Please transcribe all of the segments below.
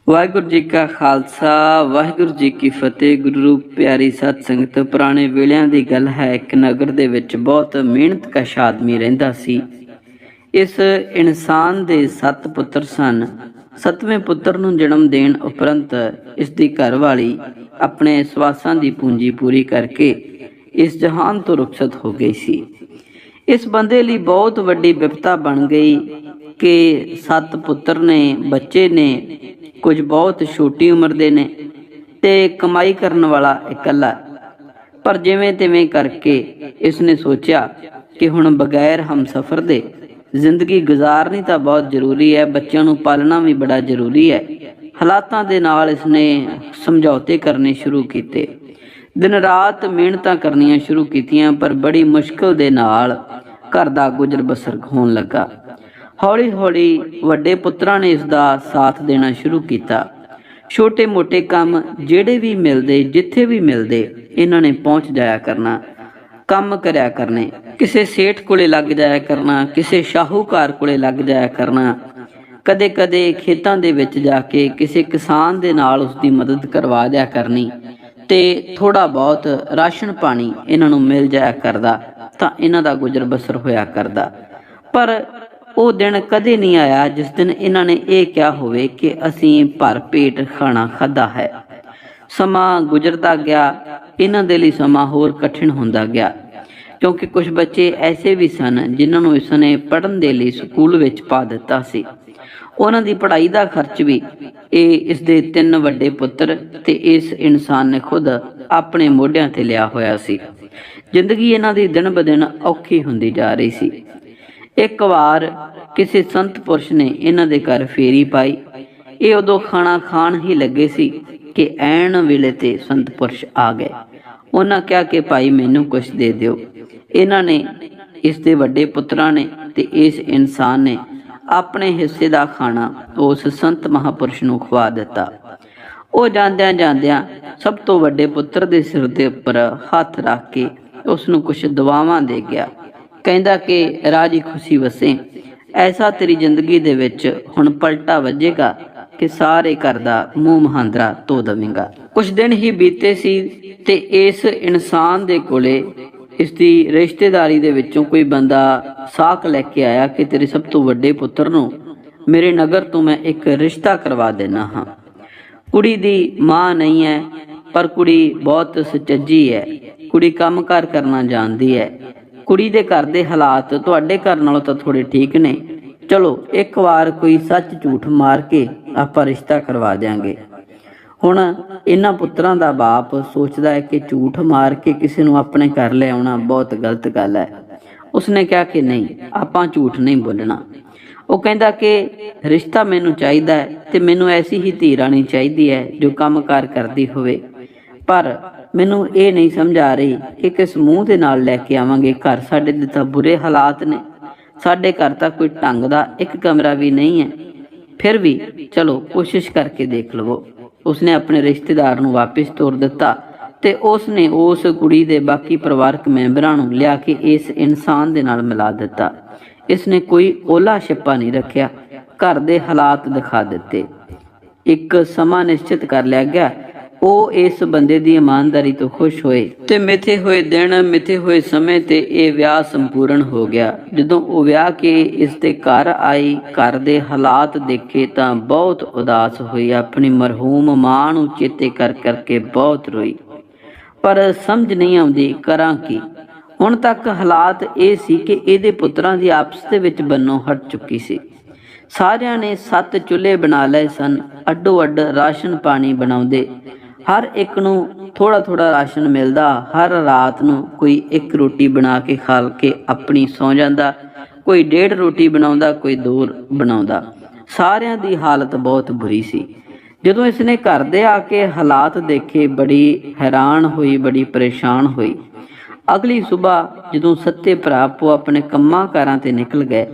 ਵਾਹਿਗੁਰੂ ਜੀ ਕਾ ਖਾਲਸਾ ਵਾਹਿਗੁਰੂ ਜੀ ਕੀ ਫਤਿਹ। ਗੁਰੂ ਰੂਪ ਪਿਆਰੀ ਸਤ ਸੰਗਤ, ਪੁਰਾਣੇ ਵੇਲਿਆਂ ਦੀ ਗੱਲ ਹੈ। ਇੱਕ ਨਗਰ ਦੇ ਵਿੱਚ ਬਹੁਤ ਮਿਹਨਤਕਸ਼ ਆਦਮੀ ਰਹਿੰਦਾ ਸੀ। ਇਸ ਇਨਸਾਨ ਦੇ 7 ਪੁੱਤਰ ਸਨ। 7ਵੇਂ ਪੁੱਤਰ ਨੂੰ ਜਨਮ ਦੇਣ ਉਪਰੰਤ ਇਸ ਦੀ ਘਰਵਾਲੀ ਆਪਣੇ ਸਵਾਸਾਂ ਦੀ ਪੂੰਜੀ ਪੂਰੀ ਕਰਕੇ ਇਸ ਜਹਾਨ ਤੋਂ ਰੁਖਸਤ ਹੋ ਗਈ ਸੀ। ਇਸ ਬੰਦੇ ਲਈ ਬਹੁਤ ਵੱਡੀ ਵਿਪਤਾ ਬਣ ਗਈ ਕਿ 7 ਪੁੱਤਰ ਨੇ, ਬੱਚੇ ਨੇ, ਕੁਝ ਬਹੁਤ ਛੋਟੀ ਉਮਰ ਦੇ ਨੇ ਤੇ ਕਮਾਈ ਕਰਨ ਵਾਲਾ ਇਕੱਲਾ। ਪਰ ਜਿਵੇਂ ਤਿਵੇਂ ਕਰਕੇ ਇਸ ਨੇ ਸੋਚਿਆ ਕਿ ਹੁਣ ਬਗੈਰ ਹਮਸਫਰ ਦੇ ਜ਼ਿੰਦਗੀ ਗੁਜ਼ਾਰਨੀ ਤਾਂ ਬਹੁਤ ਜ਼ਰੂਰੀ ਹੈ, ਬੱਚਿਆਂ ਨੂੰ ਪਾਲਣਾ ਵੀ ਬੜਾ ਜ਼ਰੂਰੀ ਹੈ। ਹਾਲਾਤਾਂ ਦੇ ਨਾਲ ਇਸ ਨੇ ਸਮਝੌਤੇ ਕਰਨੇ ਸ਼ੁਰੂ ਕੀਤੇ, ਦਿਨ ਰਾਤ ਮਿਹਨਤਾਂ ਕਰਨੀਆਂ ਸ਼ੁਰੂ ਕੀਤੀਆਂ, ਪਰ ਬੜੀ ਮੁਸ਼ਕਿਲ ਦੇ ਨਾਲ ਘਰ ਦਾ ਗੁਜ਼ਰ ਬਸਰ ਹੋਣ ਲੱਗਾ। ਹੌਲੀ ਹੌਲੀ ਵੱਡੇ ਪੁੱਤਰਾਂ ਨੇ ਇਸ ਦਾ ਸਾਥ ਦੇਣਾ ਸ਼ੁਰੂ ਕੀਤਾ। ਛੋਟੇ ਮੋਟੇ ਕੰਮ ਜਿਹੜੇ ਵੀ ਮਿਲਦੇ, ਜਿੱਥੇ ਵੀ ਮਿਲਦੇ, ਇਹਨਾਂ ਨੇ ਪਹੁੰਚ ਜਾਇਆ ਕਰਨਾ, ਕੰਮ ਕਰਿਆ ਕਰਨੇ। ਕਿਸੇ ਸੇਠ ਕੋਲੇ ਲੱਗ ਜਾਇਆ ਕਰਨਾ, ਕਿਸੇ ਸ਼ਾਹੂਕਾਰ ਕੋਲੇ ਲੱਗ ਜਾਇਆ ਕਰਨਾ, ਕਦੇ ਕਦੇ ਖੇਤਾਂ ਦੇ ਵਿੱਚ ਜਾ ਕੇ ਕਿਸੇ ਕਿਸਾਨ ਦੇ ਨਾਲ ਉਸ ਦੀ ਮਦਦ ਕਰਵਾ ਦਿਆ ਕਰਨੀ ਤੇ ਥੋੜਾ ਬਹੁਤ ਰਾਸ਼ਨ ਪਾਣੀ ਇਹਨਾਂ ਨੂੰ ਮਿਲ ਜਾਇਆ ਕਰਦਾ ਤਾਂ ਇਹਨਾਂ ਦਾ ਗੁਜ਼ਰ ਬਸਰ ਹੋਇਆ ਕਰਦਾ। ਪਰ ਉਹ ਦਿਨ ਕਦੇ ਨਹੀਂ ਆਇਆ ਜਿਸ ਦਿਨ ਇਹਨਾਂ ਨੇ ਇਹ ਕਿਹਾ ਹੋਵੇ ਕਿ ਅਸੀਂ ਭਰ ਪੇਟ ਖਾਣਾ ਖਾਧਾ ਹੈ। ਸਮਾਂ ਗੁਜ਼ਰਦਾ ਗਿਆ, ਇਹਨਾਂ ਦੇ ਲਈ ਸਮਾਂ ਹੋਰ ਕਠਿਨ ਹੁੰਦਾ ਗਿਆ, ਕਿਉਂਕਿ ਕੁਝ ਬੱਚੇ ਐਸੇ ਵੀ ਸਨ ਜਿਨ੍ਹਾਂ ਨੂੰ ਇਸ ਨੇ ਪੜ੍ਹਨ ਦੇ ਲਈ ਸਕੂਲ ਵਿੱਚ ਪਾ ਦਿੱਤਾ ਸੀ। ਉਹਨਾਂ ਦੀ ਪੜ੍ਹਾਈ ਦਾ ਖਰਚ ਵੀ ਇਸ ਦੇ 3 ਵੱਡੇ ਪੁੱਤਰ ਤੇ ਇਸ ਇਨਸਾਨ ਨੇ ਖੁਦ ਆਪਣੇ ਮੋਢਿਆਂ ਤੇ ਲਿਆ ਹੋਇਆ ਸੀ। ਜ਼ਿੰਦਗੀ ਇਹਨਾਂ ਦੀ ਦਿਨ ਬ ਦਿਨ ਔਖੀ ਹੁੰਦੀ ਜਾ ਰਹੀ ਸੀ। ਇੱਕ ਵਾਰ ਕਿਸੇ ਸੰਤ ਪੁਰਸ਼ ਨੇ ਇਹਨਾਂ ਦੇ ਘਰ ਫੇਰੀ ਪਾਈ। ਇਹ ਉਦੋਂ ਖਾਣਾ ਖਾਣ ਹੀ ਲੱਗੇ ਸੀ ਕਿ ਐਨ ਵੇਲੇ ਤੇ ਸੰਤ ਪੁਰਸ਼ ਆ ਗਏ। ਉਹਨਾਂ ਕਿਹਾ ਕਿ ਭਾਈ ਮੈਨੂੰ ਕੁਛ ਦੇ ਦਿਓ। ਇਹਨਾਂ ਨੇ, ਇਸ ਦੇ ਵੱਡੇ ਪੁੱਤਰਾਂ ਨੇ ਤੇ ਇਸ ਇਨਸਾਨ ਨੇ ਆਪਣੇ ਹਿੱਸੇ ਦਾ ਖਾਣਾ ਉਸ ਸੰਤ ਮਹਾਪੁਰਸ਼ ਨੂੰ ਖਵਾ ਦਿੱਤਾ। ਉਹ ਜਾਂਦਿਆਂ ਜਾਂਦਿਆਂ ਸਭ ਤੋਂ ਵੱਡੇ ਪੁੱਤਰ ਦੇ ਸਿਰ ਦੇ ਉੱਪਰ ਹੱਥ ਰੱਖ ਕੇ ਉਸ ਨੂੰ ਕੁਛ ਦੁਆਵਾਂ ਦੇ ਗਿਆ। ਕਹਿੰਦਾ ਕਿ ਰਾਜੀ ਖੁਸ਼ੀ ਵਸੇ, ਐਸਾ ਤੇਰੀ ਜ਼ਿੰਦਗੀ ਦੇ ਵਿੱਚ ਹੁਣ ਪਲਟਾ ਵੱਜੇਗਾ ਕਿ ਸਾਰੇ ਘਰ ਦਾ ਮੂੰਹ ਮਹਾਂਦਰਾ ਧੋ ਦੇਵੇਂਗਾ। ਕੁਝ ਦਿਨ ਹੀ ਬੀਤੇ ਸੀ ਤੇ ਇਸ ਇਨਸਾਨ ਦੇ ਕੋਲੇ ਇਸ ਦੀ ਰਿਸ਼ਤੇਦਾਰੀ ਦੇ ਵਿੱਚੋਂ ਕੋਈ ਬੰਦਾ ਸਾਕ ਲੈ ਕੇ ਆਇਆ ਕਿ ਤੇਰੇ ਸਭ ਤੋਂ ਵੱਡੇ ਪੁੱਤਰ ਨੂੰ ਮੇਰੇ ਨਗਰ ਤੋਂ ਮੈਂ ਇੱਕ ਰਿਸ਼ਤਾ ਕਰਵਾ ਦੇਣਾ ਹਾਂ। ਕੁੜੀ ਦੀ ਮਾਂ ਨਹੀਂ ਹੈ, ਪਰ ਕੁੜੀ ਬਹੁਤ ਸੁਚੱਜੀ ਹੈ, ਕੁੜੀ ਕੰਮਕਾਰ ਕਰਨਾ ਜਾਣਦੀ ਹੈ। ਕੁੜੀ ਦੇ ਘਰ ਦੇ ਹਾਲਾਤ ਤੁਹਾਡੇ ਘਰ ਨਾਲੋਂ ਤਾਂ ਥੋੜੇ ਠੀਕ ਨੇ, ਚਲੋ ਇੱਕ ਵਾਰ ਕੋਈ ਸੱਚ ਝੂਠ ਮਾਰ ਕੇ ਆਪਾਂ ਰਿਸ਼ਤਾ ਕਰਵਾ ਦਿਆਂਗੇ। ਹੁਣ ਇਹਨਾਂ ਪੁੱਤਰਾਂ ਦਾ ਬਾਪ ਸੋਚਦਾ ਹੈ ਕਿ ਝੂਠ ਮਾਰ ਕੇ ਕਿਸੇ ਨੂੰ ਆਪਣੇ ਘਰ ਲੈ ਆਉਣਾ ਬਹੁਤ ਗਲਤ ਗੱਲ ਹੈ। ਉਸਨੇ ਕਿਹਾ ਕਿ ਨਹੀਂ, ਆਪਾਂ ਝੂਠ ਨਹੀਂ ਬੋਲਣਾ। ਉਹ ਕਹਿੰਦਾ ਕਿ ਰਿਸ਼ਤਾ ਮੈਨੂੰ ਚਾਹੀਦਾ ਹੈ ਤੇ ਮੈਨੂੰ ਐਸੀ ਹੀ ਧੀ ਰਾਣੀ ਚਾਹੀਦੀ ਹੈ ਜੋ ਕੰਮਕਾਰ ਕਰਦੀ ਹੋਵੇ, ਪਰ ਮੈਨੂੰ ਇਹ ਨਹੀਂ ਸਮਝ ਆ ਰਹੀ ਕਿ ਕਿਸ ਮੂੰਹ ਦੇ ਨਾਲ ਲੈ ਕੇ ਆਵਾਂਗੇ। ਘਰ ਸਾਡੇ ਦੇ ਤਾਂ ਬੁਰੇ ਹਾਲਾਤ ਨੇ, ਸਾਡੇ ਘਰ ਤਾਂ ਕੋਈ ਢੰਗ ਦਾ ਇੱਕ ਕਮਰਾ ਵੀ ਨਹੀਂ ਹੈ, ਫਿਰ ਵੀ ਚਲੋ ਕੋਸ਼ਿਸ਼ ਕਰਕੇ ਦੇਖ ਲਵੋ। ਉਸਨੇ ਆਪਣੇ ਰਿਸ਼ਤੇਦਾਰ ਨੂੰ ਵਾਪਿਸ ਤੋਰ ਦਿੱਤਾ ਤੇ ਉਸਨੇ ਉਸ ਕੁੜੀ ਦੇ ਬਾਕੀ ਪਰਿਵਾਰਕ ਮੈਂਬਰਾਂ ਨੂੰ ਲਿਆ ਕੇ ਇਸ ਇਨਸਾਨ ਦੇ ਨਾਲ ਮਿਲਾ ਦਿੱਤਾ। ਇਸਨੇ ਕੋਈ ਓਲਾ ਛਿਪਾ ਨਹੀਂ ਰੱਖਿਆ, ਘਰ ਦੇ ਹਾਲਾਤ ਦਿਖਾ ਦਿੱਤੇ। ਇੱਕ ਸਮਾਂ ਨਿਸ਼ਚਿਤ ਕਰ ਲਿਆ ਗਿਆ। ਉਹ ਇਸ ਬੰਦੇ ਦੀ ਇਮਾਨਦਾਰੀ ਤੋਂ ਖੁਸ਼ ਹੋਏ ਤੇ ਮਿੱਥੇ ਹੋਏ ਦਿਨ, ਮਿੱਥੇ ਹੋਏ ਸਮੇਂ ਤੇ ਇਹ ਵਿਆਹ ਸੰਪੂਰਨ ਹੋ ਗਿਆ। ਜਦੋਂ ਉਹ ਵਿਆਹ ਕੇ ਇਸ ਦੇ ਘਰ ਆਈ, ਘਰ ਦੇ ਹਾਲਾਤ ਦੇਖੇ ਤਾਂ ਬਹੁਤ ਉਦਾਸ ਹੋਈ। ਆਪਣੀ ਮਰਹੂਮ ਮਾਂ ਨੂੰ ਚੇਤੇ ਕਰ ਕਰਕੇ ਬਹੁਤ ਰੋਈ, ਪਰ ਸਮਝ ਨਹੀਂ ਆਉਂਦੀ ਕਰਾਂ ਕੀ। ਹੁਣ ਤੱਕ ਹਾਲਾਤ ਇਹ ਸੀ ਕਿ ਇਹਦੇ ਪੁੱਤਰਾਂ ਦੀ ਆਪਸ ਦੇ ਵਿੱਚ ਬੰਨੋ ਹਟ ਚੁੱਕੀ ਸੀ। ਸਾਰਿਆਂ ਨੇ 7 ਚੁੱਲ੍ਹੇ ਬਣਾ ਲਏ ਸਨ, ਅੱਡੋ ਅੱਡ ਰਾਸ਼ਨ ਪਾਣੀ ਬਣਾਉਂਦੇ, ਹਰ ਇੱਕ ਨੂੰ ਥੋੜਾ ਥੋੜਾ ਰਾਸ਼ਨ ਮਿਲਦਾ। ਹਰ ਰਾਤ ਨੂੰ ਕੋਈ 1 ਰੋਟੀ ਬਣਾ ਕੇ ਖਾ ਕੇ ਆਪਣੀ ਸੌਂ ਜਾਂਦਾ, ਕੋਈ 1.5 ਰੋਟੀ ਬਣਾਉਂਦਾ, ਕੋਈ 2 ਬਣਾਉਂਦਾ। ਸਾਰਿਆਂ ਦੀ ਹਾਲਤ ਬਹੁਤ ਬੁਰੀ ਸੀ। ਜਦੋਂ ਇਸਨੇ ਘਰ ਦੇ ਆ ਕੇ ਹਾਲਾਤ ਦੇਖੇ, ਬੜੀ ਹੈਰਾਨ ਹੋਈ, ਬੜੀ ਪਰੇਸ਼ਾਨ ਹੋਈ। ਅਗਲੀ ਸੁਬਾਹ ਜਦੋਂ 7 ਭਰਾ ਆਪੋ ਆਪਣੇ ਕੰਮਾਂ ਕਾਰਾਂ ਤੇ ਨਿਕਲ ਗਏ,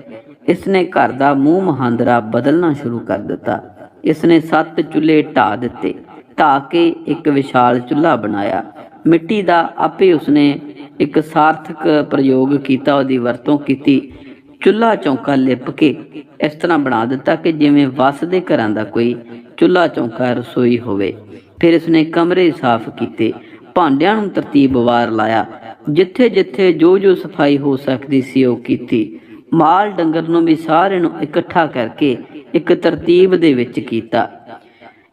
ਇਸਨੇ ਘਰ ਦਾ ਮੂੰਹ ਮਹਾਂਦਰਾ ਬਦਲਣਾ ਸ਼ੁਰੂ ਕਰ ਦਿੱਤਾ। ਇਸਨੇ 7 ਚੁੱਲ੍ਹੇ ਢਾਹ ਦਿੱਤੇ, ਢਾਹ ਕੇ ਇੱਕ ਵਿਸ਼ਾਲ ਚੁੱਲ੍ਹਾ ਬਣਾਇਆ। ਮਿੱਟੀ ਦਾ ਆਪੇ ਉਸਨੇ ਇੱਕ ਸਾਰਥਕ ਪ੍ਰਯੋਗ ਕੀਤਾ, ਉਹਦੀ ਵਰਤੋਂ ਕੀਤੀ। ਚੁੱਲ੍ਹਾ ਚੌਂਕਾ ਲਿਪ ਕੇ ਇਸ ਤਰ੍ਹਾਂ ਬਣਾ ਦਿੱਤਾ ਕਿ ਜਿਵੇਂ ਵਸਦੇ ਘਰਾਂ ਦਾ ਕੋਈ ਚੁੱਲ੍ਹਾ ਚੌਂਕਾ ਰਸੋਈ ਹੋਵੇ। ਫਿਰ ਉਸਨੇ ਕਮਰੇ ਸਾਫ਼ ਕੀਤੇ, ਭਾਂਡਿਆਂ ਨੂੰ ਤਰਤੀਬਵਾਰ ਲਾਇਆ, ਜਿੱਥੇ ਜਿੱਥੇ ਜੋ ਜੋ ਸਫਾਈ ਹੋ ਸਕਦੀ ਸੀ ਉਹ ਕੀਤੀ। ਮਾਲ ਡੰਗਰ ਨੂੰ ਵੀ ਸਾਰੇ ਨੂੰ ਇਕੱਠਾ ਕਰਕੇ ਇੱਕ ਤਰਤੀਬ ਦੇ ਵਿੱਚ ਕੀਤਾ।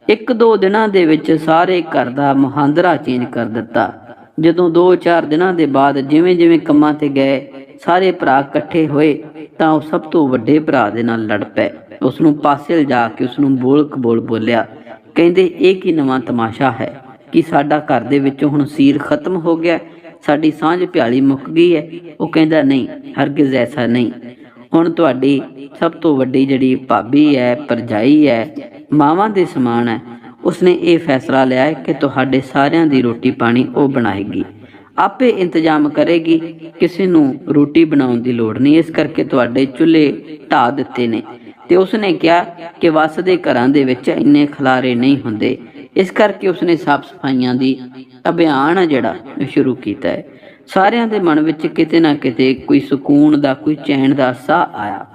1-2 ਦਿਨਾਂ ਦੇ ਵਿੱਚ ਸਾਰੇ ਘਰ ਦਾ ਮੁਹਾਂਦਰਾ ਚੇਂਜ ਕਰ ਦਿੱਤਾ। ਜਦੋਂ 2-4 ਦਿਨਾਂ ਦੇ ਬਾਅਦ ਜਿਵੇਂ ਜਿਵੇਂ ਕੰਮਾਂ ਤੇ ਗਏ, ਸਾਰੇ ਭਰਾ ਇਕੱਠੇ ਹੋਏ ਤਾਂ ਉਹ ਸਭ ਤੋਂ ਵੱਡੇ ਭਰਾ ਦੇ ਨਾਲ ਲੜ ਪਏ। ਉਸ ਨੂੰ ਪਾਸੇ ਲਿਜਾ ਕੇ ਉਸ ਨੂੰ ਬੋਲ ਕਬੋਲ ਬੋਲਿਆ, ਕਹਿੰਦੇ ਇਹ ਕੀ ਨਵਾਂ ਤਮਾਸ਼ਾ ਹੈ ਕਿ ਸਾਡਾ ਘਰ ਦੇ ਵਿੱਚੋਂ ਹੁਣ ਸੀਰ ਖਤਮ ਹੋ ਗਿਆ, ਸਾਡੀ ਸਾਂਝ ਪਿਆਲੀ ਮੁੱਕ ਗਈ ਹੈ। ਉਹ ਕਹਿੰਦਾ ਨਹੀਂ, ਹਰਗਿਜ਼ ਐਸਾ ਨਹੀਂ। ਹੁਣ ਤੁਹਾਡੀ ਸਭ ਤੋਂ ਵੱਡੀ ਜਿਹੜੀ ਭਾਬੀ ਹੈ, ਭਰਜਾਈ ਹੈ, ਮਾਵਾਂ ਦੇ ਸਮਾਨ ਹੈ, ਉਸਨੇ ਇਹ ਫੈਸਲਾ ਲਿਆ ਹੈ ਕਿ ਤੁਹਾਡੇ ਸਾਰਿਆਂ ਦੀ ਰੋਟੀ ਪਾਣੀ ਉਹ ਬਣਾਏਗੀ, ਆਪੇ ਇੰਤਜ਼ਾਮ ਕਰੇਗੀ, ਕਿਸੇ ਨੂੰ ਰੋਟੀ ਬਣਾਉਣ ਦੀ ਲੋੜ ਨਹੀਂ। ਇਸ ਕਰਕੇ ਤੁਹਾਡੇ ਚੁੱਲ੍ਹੇ ਢਾਹ ਦਿੱਤੇ ਨੇ। ਤੇ ਉਸਨੇ ਕਿਹਾ ਕਿ ਵਸਦੇ ਘਰਾਂ ਦੇ ਵਿੱਚ ਇੰਨੇ ਖਲਾਰੇ ਨਹੀਂ ਹੁੰਦੇ। ਇਸ ਕਰਕੇ ਉਸਨੇ ਸਾਫ਼ ਸਫਾਈਆਂ ਦੀ ਅਭਿਆਨ ਜਿਹੜਾ ਸ਼ੁਰੂ ਕੀਤਾ ਹੈ। ਸਾਰਿਆਂ ਦੇ ਮਨ ਵਿੱਚ ਕਿਤੇ ਨਾ ਕਿਤੇ ਕੋਈ ਸਕੂਨ ਦਾ, ਕੋਈ ਚੈਨ ਦਾ ਸਾਹ ਆਇਆ।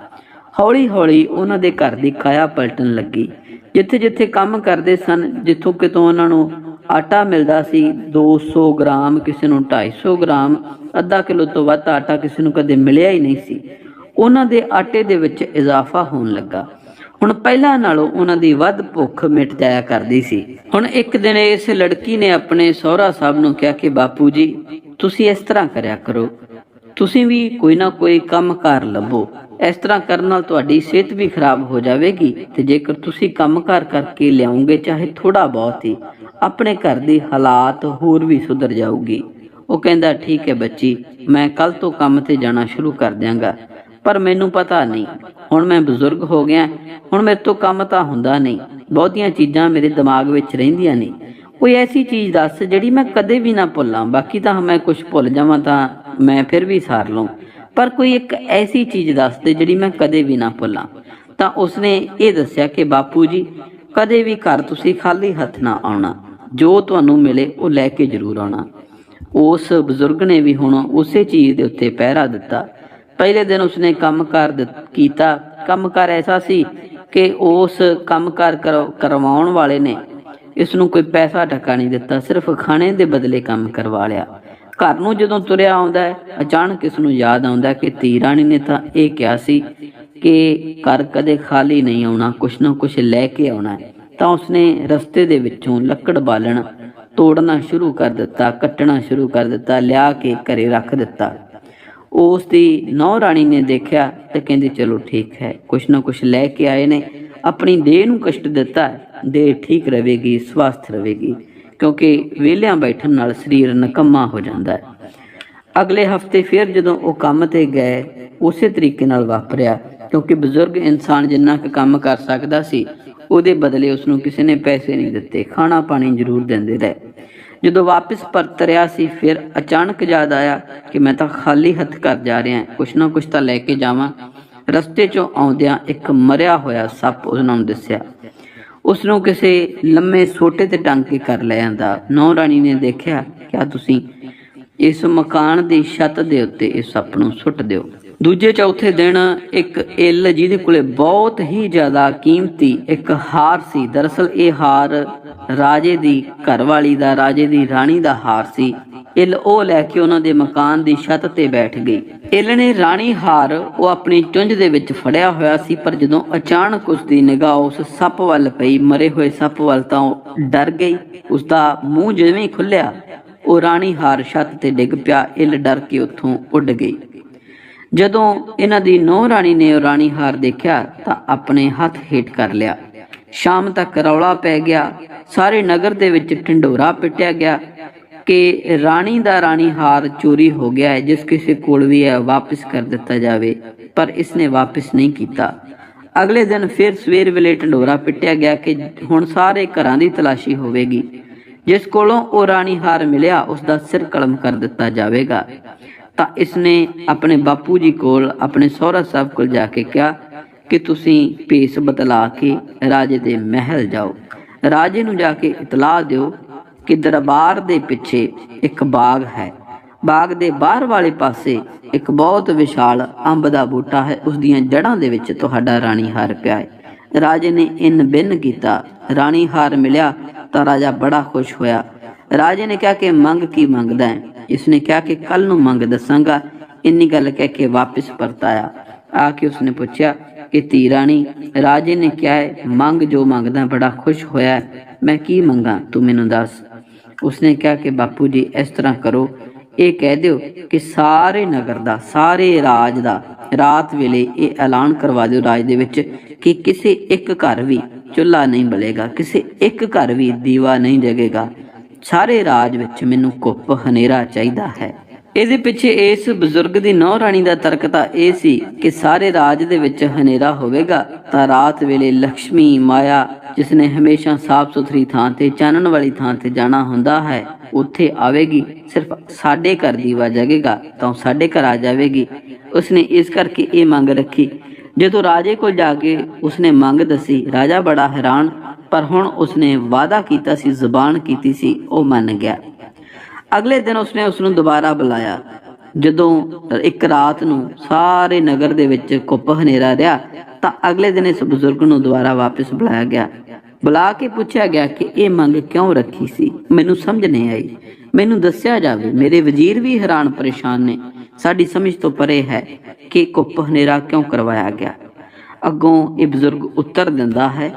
ਹੌਲੀ ਹੌਲੀ ਉਹਨਾਂ ਦੇ ਘਰ ਦੀ ਕਾਇਆ ਪਲਟਣ ਲੱਗੀ। ਜਿੱਥੇ ਜਿੱਥੇ ਕੰਮ ਕਰਦੇ ਸਨ, ਜਿੱਥੋਂ ਕਿਤੋਂ ਉਹਨਾਂ ਨੂੰ ਆਟਾ ਮਿਲਦਾ ਸੀ 200 ਗ੍ਰਾਮ, ਕਿਸੇ ਨੂੰ 250 ਗ੍ਰਾਮ, ਅੱਧਾ ਕਿਲੋ ਤੋਂ ਵੱਧ ਆਟਾ ਕਿਸੇ ਨੂੰ ਕਦੇ ਮਿਲਿਆ ਹੀ ਨਹੀਂ ਸੀ। ਉਹਨਾਂ ਦੇ ਆਟੇ ਦੇ ਵਿੱਚ ਇਜ਼ਾਫਾ ਹੋਣ ਲੱਗਾ। ਹੁਣ ਪਹਿਲਾਂ ਨਾਲੋਂ ਉਹਨਾਂ ਦੀ ਵੱਧ ਭੁੱਖ ਮਿਟ ਜਾਇਆ ਕਰਦੀ ਸੀ। ਹੁਣ ਇੱਕ ਦਿਨ ਇਸ ਲੜਕੀ ਨੇ ਆਪਣੇ ਸਹੁਰਾ ਸਾਹਿਬ ਨੂੰ ਕਿਹਾ ਕਿ ਬਾਪੂ ਜੀ, ਤੁਸੀਂ ਇਸ ਤਰ੍ਹਾਂ ਕਰਿਆ ਕਰੋ, ਤੁਸੀਂ ਵੀ ਕੋਈ ਨਾ ਕੋਈ ਕੰਮ ਕਾਰ ਲੱਭੋ। ਇਸ ਤਰ੍ਹਾਂ ਕਰਨ ਨਾਲ ਤੁਹਾਡੀ ਸਿਹਤ ਵੀ ਖਰਾਬ ਹੋ ਜਾਵੇਗੀ, ਤੇ ਜੇਕਰ ਤੁਸੀਂ ਕੰਮ ਕਾਰ ਕਰਕੇ ਲਿਆਉਂਗੇ, ਚਾਹੇ ਥੋੜਾ ਬਹੁਤ ਹੀ, ਆਪਣੇ ਘਰ ਦੀ ਹਾਲਾਤ ਹੋਰ ਵੀ ਸੁਧਰ ਜਾਊਗੀ। ਉਹ ਕਹਿੰਦਾ ਠੀਕ ਹੈ ਬੱਚੀ, ਮੈਂ ਕੱਲ ਤੋਂ ਕੰਮ ਤੇ ਜਾਣਾ ਸ਼ੁਰੂ ਕਰ ਦਿਆਂਗਾ, ਪਰ ਮੈਨੂੰ ਪਤਾ ਨਹੀਂ, ਹੁਣ ਮੈਂ ਬਜ਼ੁਰਗ ਹੋ ਗਿਆ, ਹੁਣ ਮੇਰੇ ਤੋਂ ਕੰਮ ਤਾਂ ਹੁੰਦਾ ਨਹੀਂ, ਬਹੁਤੀਆਂ ਚੀਜ਼ਾਂ ਮੇਰੇ ਦਿਮਾਗ ਵਿੱਚ ਰਹਿੰਦੀਆਂ ਨਹੀਂ। ਕੋਈ ਐਸੀ ਚੀਜ਼ ਦੱਸ ਜਿਹੜੀ ਮੈਂ ਕਦੇ ਵੀ ਨਾ ਭੁੱਲਾਂ, ਬਾਕੀ ਤਾਂ ਮੈਂ ਕੁਝ ਭੁੱਲ ਜਾਵਾਂ ਤਾਂ ਮੈਂ ਫਿਰ ਵੀ ਸਾਰ ਲਵਾਂ, ਪਰ ਕੋਈ ਇੱਕ ਐਸੀ ਚੀਜ਼ ਦੱਸ ਦੇ ਜਿਹੜੀ ਮੈਂ ਕਦੇ ਵੀ ਨਾ ਭੁੱਲਾਂ। ਤਾਂ ਉਸਨੇ ਇਹ ਦੱਸਿਆ ਕਿ ਬਾਪੂ ਜੀ, ਕਦੇ ਵੀ ਘਰ ਤੁਸੀਂ ਖਾਲੀ ਹੱਥ ਨਾ ਆਉਣਾ, ਜੋ ਤੁਹਾਨੂੰ ਮਿਲੇ ਉਹ ਲੈ ਕੇ ਜ਼ਰੂਰ ਆਉਣਾ। ਉਸ ਬਜ਼ੁਰਗ ਨੇ ਵੀ ਹੁਣ ਉਸੇ ਚੀਜ਼ ਦੇ ਉੱਤੇ ਪਹਿਰਾ ਦਿੱਤਾ। ਪਹਿਲੇ ਦਿਨ ਉਸਨੇ ਕੰਮਕਾਰ ਕੀਤਾ। ਕੰਮਕਾਰ ਐਸਾ ਸੀ ਕਿ ਉਸ ਕੰਮਕਾਰ ਕਰਵਾਉਣ ਵਾਲੇ ਨੇ ਇਸ ਨੂੰ ਕੋਈ ਪੈਸਾ ਟਕਾ ਨਹੀਂ ਦਿੱਤਾ, ਸਿਰਫ ਖਾਣੇ ਦੇ ਬਦਲੇ ਕੰਮ ਕਰਵਾ ਲਿਆ। ਘਰ ਨੂੰ ਜਦੋਂ ਤੁਰਿਆ ਆਉਂਦਾ ਹੈ, ਅਚਾਨਕ ਇਸ ਨੂੰ ਯਾਦ ਆਉਂਦਾ ਕਿ ਧੀ ਰਾਣੀ ਨੇ ਤਾਂ ਇਹ ਕਿਹਾ ਸੀ ਕਿ ਘਰ ਕਦੇ ਖਾਲੀ ਨਹੀਂ ਆਉਣਾ, ਕੁਛ ਨਾ ਕੁਛ ਲੈ ਕੇ ਆਉਣਾ ਹੈ। ਤਾਂ ਉਸਨੇ ਰਸਤੇ ਦੇ ਵਿੱਚੋਂ ਲੱਕੜ ਬਾਲਣ ਤੋੜਨਾ ਸ਼ੁਰੂ ਕਰ ਦਿੱਤਾ, ਕੱਟਣਾ ਸ਼ੁਰੂ ਕਰ ਦਿੱਤਾ, ਲਿਆ ਕੇ ਘਰੇ ਰੱਖ ਦਿੱਤਾ। ਉਸ ਦੀ ਨੌਂ ਰਾਣੀ ਨੇ ਦੇਖਿਆ ਤੇ ਕਹਿੰਦੀ ਚਲੋ ਠੀਕ ਹੈ, ਕੁਛ ਨਾ ਕੁਛ ਲੈ ਕੇ ਆਏ ਨੇ, ਆਪਣੀ ਦੇਹ ਨੂੰ ਕਸ਼ਟ ਦਿੱਤਾ, ਦੇਹ ਠੀਕ ਰਹੇਗੀ, ਸਵਸਥ ਰਹੇਗੀ, ਕਿਉਂਕਿ ਵਿਹਲਿਆਂ ਬੈਠਣ ਨਾਲ ਸਰੀਰ ਨਿਕੰਮਾ ਹੋ ਜਾਂਦਾ ਹੈ। ਅਗਲੇ ਹਫਤੇ ਫਿਰ ਜਦੋਂ ਉਹ ਕੰਮ ਤੇ ਗਏ, ਉਸੇ ਤਰੀਕੇ ਨਾਲ ਵਾਪਰਿਆ, ਕਿਉਂਕਿ ਬਜ਼ੁਰਗ ਇਨਸਾਨ ਜਿੰਨਾ ਕੁ ਕੰਮ ਕਰ ਸਕਦਾ ਸੀ, ਉਹਦੇ ਬਦਲੇ ਉਸਨੂੰ ਕਿਸੇ ਨੇ ਪੈਸੇ ਨਹੀਂ ਦਿੱਤੇ, ਖਾਣਾ ਪਾਣੀ ਜ਼ਰੂਰ ਦਿੰਦੇ ਰਹੇ। ਜਦੋਂ ਵਾਪਸ ਪਰਤ ਰਿਹਾ ਸੀ, ਫਿਰ ਅਚਾਨਕ ਯਾਦ ਆਇਆ ਕਿ ਮੈਂ ਤਾਂ ਖਾਲੀ ਹੱਥ ਘਰ ਜਾ ਰਿਹਾ, ਕੁਛ ਨਾ ਕੁਛ ਤਾਂ ਲੈ ਕੇ ਜਾਵਾਂ। ਰਸਤੇ 'ਚੋਂ ਆਉਂਦਿਆਂ ਇੱਕ ਮਰਿਆ ਹੋਇਆ ਸੱਪ ਉਹਨਾਂ ਨੂੰ ਦਿਸਿਆ। ਉਸ ਨੂੰ ਕਿਸੇ ਲੰਮੇ ਸੋਟੇ ਤੇ ਟੰਗ ਕੇ ਕਰ ਲੈ ਆਂਦਾ। ਨੌਂ ਰਾਣੀ ਨੇ ਦੇਖਿਆ, ਕਿਹਾ ਤੁਸੀਂ ਇਸ ਮਕਾਨ ਦੀ ਛੱਤ ਦੇ ਉੱਤੇ ਇਸ ਸੱਪ ਨੂੰ ਸੁੱਟ ਦਿਓ। ਦੂਜੇ ਚੌਥੇ ਦਿਨ ਇੱਕ ਇੱਲ ਜਿਹਦੇ ਕੋਲੇ ਬਹੁਤ ਹੀ ਜ਼ਿਆਦਾ ਕੀਮਤੀ ਇੱਕ ਹਾਰ ਸੀ, ਦਰਅਸਲ ਇਹ ਹਾਰ ਰਾਜੇ ਦੀ ਘਰਵਾਲੀ ਦਾ, ਰਾਜੇ ਦੀ ਰਾਣੀ ਦਾ ਹਾਰ ਸੀ। ਇੱਲ ਉਹ ਲੈ ਕੇ ਉਹਨਾਂ ਦੇ ਮਕਾਨ ਦੀ ਛੱਤ ਤੇ ਬੈਠ ਗਈ। ਇੱਲ ਨੇ ਰਾਣੀ ਹਾਰ ਉਹ ਆਪਣੀ ਚੁੰਝ ਦੇ ਵਿੱਚ ਫੜਿਆ ਹੋਇਆ ਸੀ, ਪਰ ਜਦੋਂ ਅਚਾਨਕ ਉਸ ਦੀ ਨਿਗਾਹ ਉਸ ਸੱਪ ਵੱਲ ਪਈ, ਮਰੇ ਹੋਏ ਸੱਪ ਵੱਲ, ਤਾਂ ਉਹ ਡਰ ਗਈ। ਉਸਦਾ ਮੂੰਹ ਜਿਵੇਂ ਹੀ ਖੁੱਲਿਆ, ਉਹ ਰਾਣੀ ਹਾਰ ਛੱਤ ਤੇ ਡਿੱਗ ਪਿਆ। ਇੱਲ ਡਰ ਕੇ ਉੱਥੋਂ ਉੱਡ ਗਈ। ਜਦੋਂ ਇਹਨਾਂ ਦੀ ਨੌਂ ਰਾਣੀ ਨੇ ਉਹ ਰਾਣੀ ਹਾਰ ਦੇਖਿਆ ਤਾਂ ਆਪਣੇ ਹੱਥ ਹੇਠ ਕਰ ਲਿਆ। ਸ਼ਾਮ ਤੱਕ ਰੌਲਾ ਪੈ ਗਿਆ, ਸਾਰੇ ਨਗਰ ਦੇ ਵਿੱਚ ਢਿੰਡੋਰਾ ਪਿੱਟਿਆ ਗਿਆ ਕਿ ਰਾਣੀ ਦਾ ਰਾਣੀ ਹਾਰ ਚੋਰੀ ਹੋ ਗਿਆ ਹੈ, ਜਿਸ ਕਿਸੇ ਕੋਲ ਵੀ ਹੈ ਵਾਪਿਸ ਕਰ ਦਿੱਤਾ ਜਾਵੇ, ਪਰ ਇਸਨੇ ਵਾਪਿਸ ਨਹੀਂ ਕੀਤਾ। ਅਗਲੇ ਦਿਨ ਫਿਰ ਸਵੇਰ ਵੇਲੇ ਢਿੰਡੋਰਾ ਪਿੱਟਿਆ ਗਿਆ ਕਿ ਹੁਣ ਸਾਰੇ ਘਰਾਂ ਦੀ ਤਲਾਸ਼ੀ ਹੋਵੇਗੀ, ਜਿਸ ਕੋਲੋਂ ਉਹ ਰਾਣੀ ਹਾਰ ਮਿਲਿਆ ਉਸ ਦਾ ਸਿਰ ਕਲਮ ਕਰ ਦਿੱਤਾ ਜਾਵੇਗਾ। ਤਾਂ ਇਸਨੇ ਆਪਣੇ ਬਾਪੂ ਜੀ ਕੋਲ, ਆਪਣੇ ਸਹੁਰਾ ਸਾਹਿਬ ਕੋਲ ਜਾ ਕੇ ਕਿਹਾ ਕਿ ਤੁਸੀਂ ਭੇਸ ਬਦਲਾ ਕੇ ਰਾਜੇ ਦੇ ਮਹਿਲ ਜਾਓ, ਰਾਜੇ ਨੂੰ ਜਾ ਕੇ ਇਤਲਾਹ ਦਿਓ ਕਿ ਦਰਬਾਰ ਦੇ ਪਿੱਛੇ ਇੱਕ ਬਾਗ ਹੈ, ਬਾਗ ਦੇ ਬਾਹਰ ਵਾਲੇ ਪਾਸੇ ਇੱਕ ਬਹੁਤ ਵਿਸ਼ਾਲ ਅੰਬ ਦਾ ਬੂਟਾ ਹੈ, ਉਸ ਦੀਆਂ ਜੜ੍ਹਾਂ ਦੇ ਵਿੱਚ ਤੁਹਾਡਾ ਰਾਣੀ ਹਾਰ ਪਿਆ ਹੈ। राजे ने इन बिन कीता। राणी हार मिलिया तो राजा बड़ा खुश होया। राजे ने कहा कि मंग की मंगदा है। इसने कहा कि कल नूं मंग दसांगा। इन्नी गल कह के वापस परत आया। आके उसने पूछा कि धी राणी, राजे ने क्या है, मंग जो मंगदा बड़ा खुश होया है, मैं की मंगा तू मैनू दस। उसने कहा कि बापू जी इस तरह करो, ये कह दिओ कि सारे नगर दा, सारे राज दा रात वेले ये ऐलान करवा दिओ राज दे विच कि किसी एक घर भी चुल्हा नहीं बलेगा, किसी एक घर भी दीवा नहीं जगेगा। सारे राज विच मैनू घुप हनेरा चाहिदा है। ਇਹਦੇ ਪਿੱਛੇ ਇਸ ਬਜ਼ੁਰਗ ਦੀ ਨੌ ਰਾਣੀ ਦਾ ਤਰਕ ਤਾਂ ਇਹ ਸੀ ਕਿ ਸਾਰੇ ਰਾਜ ਦੇ ਵਿੱਚ ਹਨੇਰਾ ਹੋਵੇਗਾ ਤਾਂ ਰਾਤ ਵੇਲੇ ਲక్ష్ਮੀ ਮਾਇਆ, ਜਿਸ ਨੇ ਹਮੇਸ਼ਾ ਸਾਫ਼ ਸੁਥਰੀ ਥਾਂ ਤੇ, ਚਾਨਣ ਵਾਲੀ ਥਾਂ ਤੇ ਜਾਣਾ ਹੁੰਦਾ ਹੈ, ਉੱਥੇ ਆਵੇਗੀ। ਸਿਰਫ ਸਾਡੇ ਘਰ ਦੀਵਾ ਜਗੇਗਾ ਤਾਂ ਸਾਡੇ ਘਰ ਆ ਜਾਵੇਗੀ। ਉਸਨੇ ਇਸ ਕਰਕੇ ਇਹ ਮੰਗ ਰੱਖੀ। ਜਦੋਂ ਰਾਜੇ ਕੋਲ ਜਾ ਕੇ ਉਸਨੇ ਮੰਗ ਦੱਸੀ, ਰਾਜਾ ਬੜਾ ਹੈਰਾਨ, ਪਰ ਹੁਣ ਉਸਨੇ ਵਾਅਦਾ ਕੀਤਾ ਸੀ, ਜ਼ੁਬਾਨ ਕੀਤੀ ਸੀ, ਉਹ ਮੰਨ ਗਿਆ। ਅਗਲੇ ਦਿਨ ਉਸਨੇ ਉਸਨੂੰ ਦੁਬਾਰਾ ਬੁਲਾਇਆ। ਜਦੋਂ ਇੱਕ ਰਾਤ ਨੂੰ ਸਾਰੇ ਨਗਰ ਦੇ ਵਿੱਚ ਘੁੱਪ ਹਨੇਰਾ ਰਿਹਾ ਤਾਂ ਅਗਲੇ ਦਿਨ ਇਸ ਬਜ਼ੁਰਗ ਨੂੰ ਦੁਬਾਰਾ ਵਾਪਸ ਬੁਲਾਇਆ ਗਿਆ। ਬੁਲਾ ਕੇ ਪੁੱਛਿਆ ਗਿਆ ਕਿ ਇਹ ਮੰਗ ਕਿਉਂ ਰੱਖੀ ਸੀ, ਮੈਨੂੰ ਸਮਝ ਨਹੀਂ ਆਈ, ਮੈਨੂੰ ਦੱਸਿਆ ਜਾਵੇ। ਮੇਰੇ ਵਜ਼ੀਰ ਵੀ ਹੈਰਾਨ ਪਰੇਸ਼ਾਨ ਨੇ, ਸਾਡੀ ਸਮਝ ਤੋਂ ਪਰੇ ਹੈ ਕਿ ਘੁੱਪ ਹਨੇਰਾ ਕਿਉਂ ਕਰਵਾਇਆ ਗਿਆ। ਅੱਗੋਂ ਇਹ ਬਜ਼ੁਰਗ ਉੱਤਰ ਦਿੰਦਾ ਹੈ,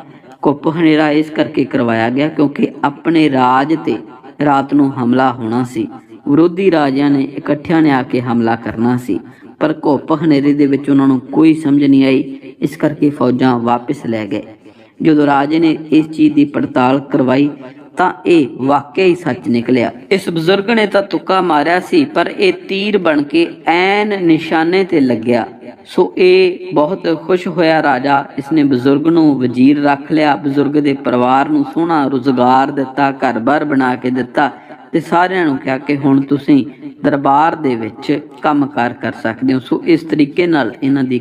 ਘੁੱਪ ਹਨੇਰਾ ਇਸ ਕਰਕੇ ਕਰਵਾਇਆ ਗਿਆ ਕਿਉਂਕਿ ਆਪਣੇ ਰਾਜ ਤੇ ਰਾਤ ਨੂੰ ਹਮਲਾ ਹੋਣਾ ਸੀ। ਵਿਰੋਧੀ ਰਾਜਿਆਂ ਨੇ ਇਕੱਠਿਆਂ ਨੇ ਆ ਕੇ ਹਮਲਾ ਕਰਨਾ ਸੀ, ਪਰ ਘੁੱਪ ਹਨੇਰੇ ਦੇ ਵਿੱਚ ਉਹਨਾਂ ਨੂੰ ਕੋਈ ਸਮਝ ਨਹੀਂ ਆਈ, ਇਸ ਕਰਕੇ ਫੌਜਾਂ ਵਾਪਸ ਲੈ ਗਏ। ਜਦੋਂ ਰਾਜੇ ਨੇ ਇਸ ਚੀਜ਼ ਦੀ ਪੜਤਾਲ ਕਰਵਾਈ ਤਾਂ ਇਹ ਵਾਕਿਆ ਹੀ ਸੱਚ ਨਿਕਲਿਆ। ਇਸ ਬਜ਼ੁਰਗ ਨੇ ਤਾਂ ਤੁੱਕਾ ਮਾਰਿਆ ਸੀ, ਪਰ ਇਹ ਤੀਰ ਬਣ ਕੇ ਐਨ ਨਿਸ਼ਾਨੇ ਤੇ ਲੱਗਿਆ। ਸੋ ਇਹ ਬਹੁਤ ਖੁਸ਼ ਹੋਇਆ ਰਾਜਾ। ਇਸਨੇ ਬਜ਼ੁਰਗ ਨੂੰ ਵਜ਼ੀਰ ਰੱਖ ਲਿਆ, ਬਜ਼ੁਰਗ ਦੇ ਪਰਿਵਾਰ ਨੂੰ ਸੋਹਣਾ ਰੁਜ਼ਗਾਰ ਦਿੱਤਾ, ਘਰ-ਬਾਰ ਬਣਾ ਕੇ ਦਿੱਤਾ ਤੇ ਸਾਰਿਆਂ ਨੂੰ ਕਿਹਾ ਕਿ ਹੁਣ ਤੁਸੀਂ ਦਰਬਾਰ ਦੇ ਵਿੱਚ ਕੰਮਕਾਰ ਕਰ ਸਕਦੇ ਹੋ। ਸੋ ਇਸ ਤਰੀਕੇ ਨਾਲ ਇਹਨਾਂ ਦੀ